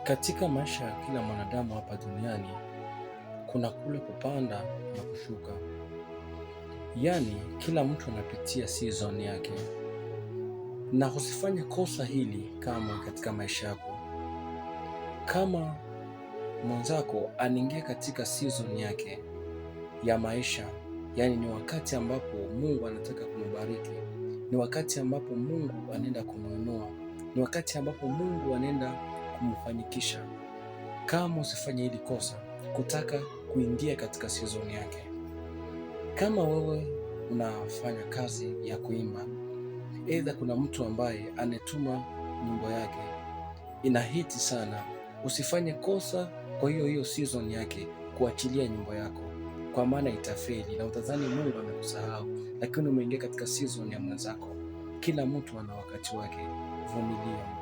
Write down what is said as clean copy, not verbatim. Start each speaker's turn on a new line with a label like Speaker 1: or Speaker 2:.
Speaker 1: Katika maisha ya kila mwanadamu hapa duniani kuna kule kupanda na kushuka, yaani kila mtu anapitia season yake, na usifanye kosa hili kama katika maisha yako. Kama mwenzako anaingia katika season yake ya maisha, yaani ni wakati ambapo Mungu anataka kumbariki, ni wakati ambapo Mungu anaenda kumuinua, ni wakati ambapo Mungu anaenda kumfanikisha. Kama usifanye hili kosa kutaka kuingia katika season yake. Kama wewe unafanya kazi ya kuimba, aidha kuna mtu ambaye anetuma nyimbo yake ina hiti sana, usifanye kosa kwa hiyo season yake kuachilia nyimbo yako, kwa maana itafeli na utadhani Mungu amekusahau, lakini umeingia katika season ya mwenzako. Kila mtu ana wakati wake, vumilia.